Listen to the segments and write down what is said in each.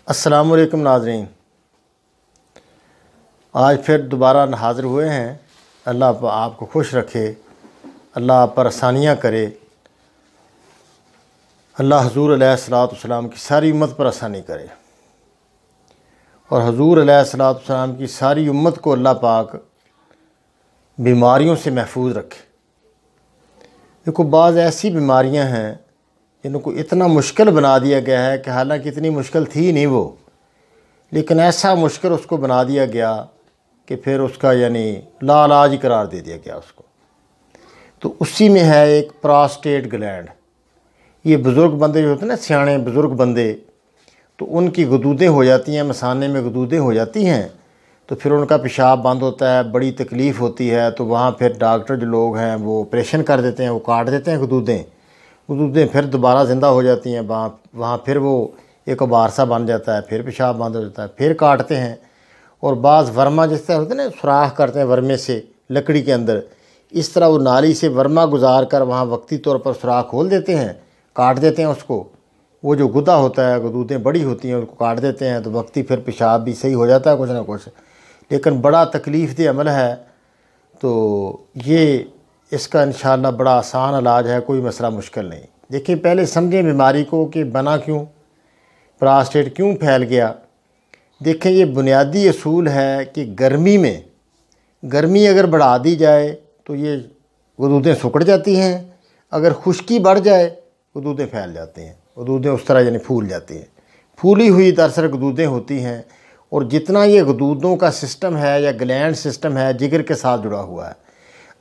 السلام علیکم ناظرین، آج پھر دوبارہ حاضر ہوئے ہیں۔ اللہ آپ کو خوش رکھے، اللہ آپ پر آسانیاں کرے، اللہ حضور علیہ الصلوۃ والسلام کی ساری امت پر آسانی کرے، اور حضور علیہ الصلوۃ والسلام کی ساری امت کو اللہ پاک بیماریوں سے محفوظ رکھے۔ دیکھو، بعض ایسی بیماریاں ہیں جن کو اتنا مشکل بنا دیا گیا ہے کہ حالانکہ اتنی مشکل تھی نہیں وہ، لیکن ایسا مشکل اس کو بنا دیا گیا کہ پھر اس کا لا علاج قرار دے دیا گیا اس کو۔ تو اسی میں ہے ایک پراسٹیٹ گلینڈ۔ یہ بزرگ بندے جو ہوتے ہیں نا، سیانے بزرگ بندے، تو ان کی گدودیں ہو جاتی ہیں، مثانے میں گدودیں ہو جاتی ہیں، تو پھر ان کا پیشاب بند ہوتا ہے، بڑی تکلیف ہوتی ہے، تو وہاں پھر ڈاکٹر جو لوگ ہیں وہ آپریشن کر دیتے ہیں، وہ کاٹ دیتے ہیں گدودیں پھر دوبارہ زندہ ہو جاتی ہیں، وہاں پھر وہ ایک ابار سا بن جاتا ہے، پھر پیشاب بند ہو جاتا ہے، پھر کاٹتے ہیں۔ اور بعض ورما جس طرح ہوتے ہیں نا، سوراخ کرتے ہیں ورمے سے لکڑی کے اندر، اس طرح وہ نالی سے ورما گزار کر وہاں وقتی طور پر سوراخ کھول دیتے ہیں، کاٹ دیتے ہیں اس کو۔ وہ جو گدا ہوتا ہے، گدودیں بڑی ہوتی ہیں، اس کو کاٹ دیتے ہیں، تو وقتی پھر پیشاب بھی صحیح ہو جاتا ہے کچھ نہ کچھ، لیکن بڑا تکلیف دہ عمل ہے۔ تو یہ اس کا انشاءاللہ بڑا آسان علاج ہے، کوئی مسئلہ مشکل نہیں۔ دیکھیں، پہلے سمجھیں بیماری کو کہ بنا کیوں، پراسٹیٹ کیوں پھیل گیا۔ دیکھیں، یہ بنیادی اصول ہے کہ گرمی اگر بڑھا دی جائے تو یہ گدودیں سکڑ جاتی ہیں، اگر خشکی بڑھ جائے گدودیں پھیل جاتی ہیں، گدودیں اس طرح پھول جاتی ہیں، پھولی ہوئی دراصل گدودیں ہوتی ہیں۔ اور جتنا یہ گدودوں کا سسٹم ہے یا گلینڈ سسٹم ہے، جگر کے ساتھ جڑا ہوا ہے،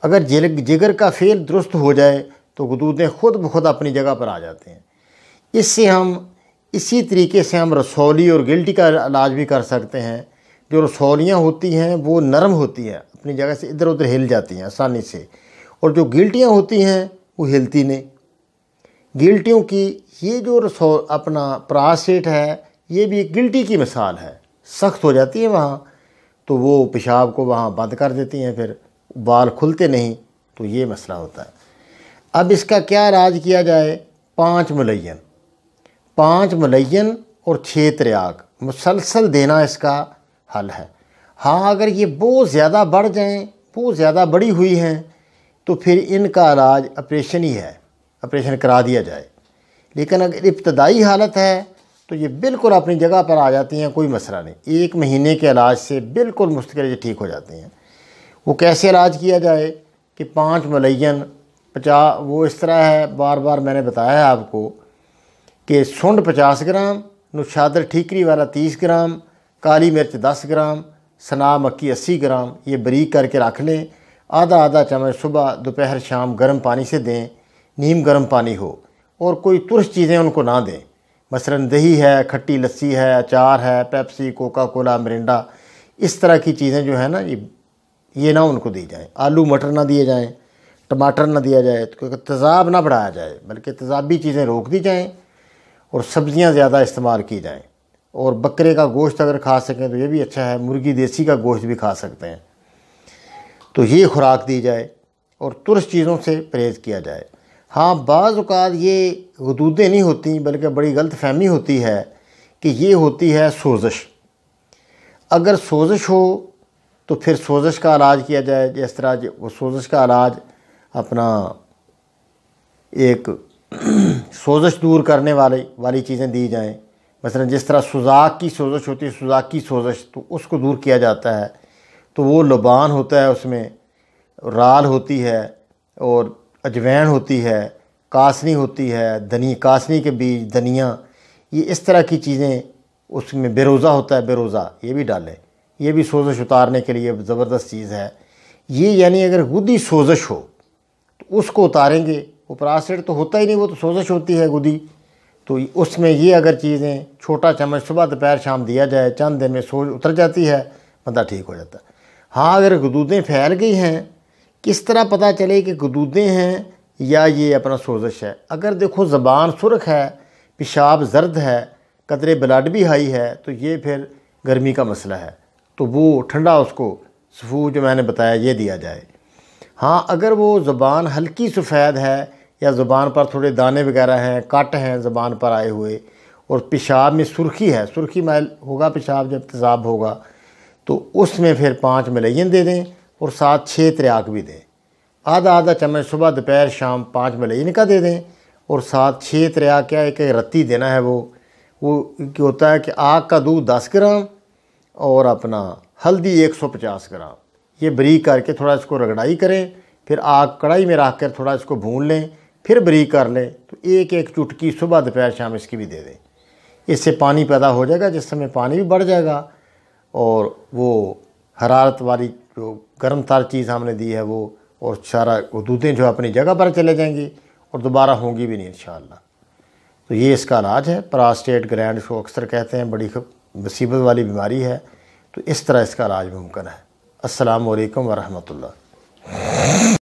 اگر جگر کا فعل درست ہو جائے تو گدودیں خود بخود اپنی جگہ پر آ جاتے ہیں۔ اسی طریقے سے ہم رسولی اور گلٹی کا علاج بھی کر سکتے ہیں۔ جو رسولیاں ہوتی ہیں وہ نرم ہوتی ہیں، اپنی جگہ سے ادھر ادھر ہل جاتی ہیں آسانی سے، اور جو گلٹیاں ہوتی ہیں وہ ہلتی نہیں۔ گلٹیوں کی یہ جو اپنا پراسٹیٹ ہے، یہ بھی ایک گلٹی کی مثال ہے، سخت ہو جاتی ہے وہاں، تو وہ پیشاب کو وہاں بند کر دیتی ہیں، پھر بال کھلتے نہیں، تو یہ مسئلہ ہوتا ہے۔ اب اس کا کیا علاج کیا جائے؟ 5 ملین اور 6 تریاک مسلسل دینا اس کا حل ہے۔ ہاں، اگر یہ بہت زیادہ بڑھ جائیں، بہت زیادہ بڑی ہوئی ہیں، تو پھر ان کا علاج آپریشن ہی ہے، آپریشن کرا دیا جائے۔ لیکن اگر ابتدائی حالت ہے تو یہ بالکل اپنی جگہ پر آ جاتی ہیں، کوئی مسئلہ نہیں، 1 مہینے کے علاج سے بالکل مستقل ٹھیک ہو جاتی ہیں۔ وہ کیسے علاج کیا جائے کہ 5 ملین 50، وہ اس طرح ہے، بار بار میں نے بتایا ہے آپ کو کہ سنڈ 50 گرام، نوشادر ٹھیکری والا 30 گرام، کالی مرچ 10 گرام، سنا مکی 80 گرام، یہ بریک کر کے رکھ لیں۔ آدھا چمچ صبح دوپہر شام گرم پانی سے دیں، نیم گرم پانی ہو، اور کوئی ترش چیزیں ان کو نہ دیں، مثلا دہی ہے، کھٹی لسی ہے، اچار ہے، پیپسی، کوکا کولا، مرنڈا، اس طرح کی چیزیں جو ہیں نا، یہ نہ ان کو دی جائیں۔ آلو مٹر نہ دیے جائیں، ٹماٹر نہ دیا جائے، کیونکہ تیزاب نہ بڑھایا جائے، بلکہ تیزابی چیزیں روک دی جائیں، اور سبزیاں زیادہ استعمال کی جائیں۔ اور بکرے کا گوشت اگر کھا سکیں تو یہ بھی اچھا ہے، مرغی دیسی کا گوشت بھی کھا سکتے ہیں، تو یہ خوراک دی جائے، اور ترش چیزوں سے پرہیز کیا جائے۔ ہاں، بعض اوقات یہ غدودیں نہیں ہوتی، بلکہ بڑی غلط فہمی ہوتی ہے کہ یہ ہوتی ہے سوزش۔ اگر سوزش ہو تو پھر سوزش کا علاج کیا جائے، جس طرح وہ سوزش کا علاج اپنا ایک سوزش دور کرنے والی چیزیں دی جائیں، مثلا جس طرح سوزاک کی سوزش ہوتی ہے، سوزاک کی سوزش، تو اس کو دور کیا جاتا ہے۔ تو وہ لبان ہوتا ہے، اس میں رال ہوتی ہے، اور اجوین ہوتی ہے، کاسنی ہوتی ہے، کاسنی کے بیج، دھنیا، یہ اس طرح کی چیزیں، اس میں بیروزہ ہوتا ہے، بیروزہ یہ بھی ڈالیں، یہ بھی سوزش اتارنے کے لیے زبردست چیز ہے۔ یہ اگر گدی سوزش ہو تو اس کو اتاریں گے، وہ پراسٹیٹ تو ہوتا ہی نہیں، وہ تو سوزش ہوتی ہے گدی، تو اس میں یہ اگر چیزیں چھوٹا چمچ صبح دوپہر شام دیا جائے، چند دن میں سوز اتر جاتی ہے، بندہ ٹھیک ہو جاتا ہے۔ ہاں، اگر گدودیں پھیل گئی ہیں، کس طرح پتہ چلے کہ گدودیں ہیں یا یہ اپنا سوزش ہے؟ اگر دیکھو زبان سرخ ہے، پیشاب زرد ہے، قدرے بلڈ بھی ہائی ہے، تو یہ پھر گرمی کا مسئلہ ہے، تو وہ ٹھنڈا اس کو سفو جو میں نے بتایا یہ دیا جائے۔ ہاں، اگر وہ زبان ہلکی سفید ہے، یا زبان پر تھوڑے دانے وغیرہ ہیں، کٹ ہیں زبان پر آئے ہوئے، اور پیشاب میں سرخی ہے، سرخی میل ہوگا پیشاب جب تیزاب ہوگا، تو اس میں پھر 5 ملین دے دیں اور ساتھ 6 تریاک بھی دیں۔ آدھا چمچ صبح دوپہر شام 5 ملین کا دے دیں اور ساتھ 6 تریاک کیا ایک رتی دینا ہے۔ وہ کیا ہوتا ہے کہ آگ کا دودھ 10 گرام اور اپنا ہلدی 150 گرام، یہ بریک کر کے تھوڑا اس کو رگڑائی کریں، پھر آگ کڑھائی میں رکھ کر تھوڑا اس کو بھون لیں، پھر بریک کر لیں، تو ایک چٹکی صبح دوپہر شام اس کی بھی دے دیں۔ اس سے پانی پیدا ہو جائے گا، جس سمے پانی بھی بڑھ جائے گا اور وہ حرارت والی جو گرم تر چیز ہم نے دی ہے وہ، اور سارا حدودیں جو اپنی جگہ پر چلے جائیں گی اور دوبارہ ہوں گی بھی نہیں انشاءاللہ۔ تو یہ اس کا علاج ہے۔ پراسٹیٹ گلینڈ اس کو اکثر کہتے ہیں، بڑی مصیبت والی بیماری ہے، تو اس طرح اس کا علاج ممکن ہے۔ السلام علیکم ورحمۃ اللہ۔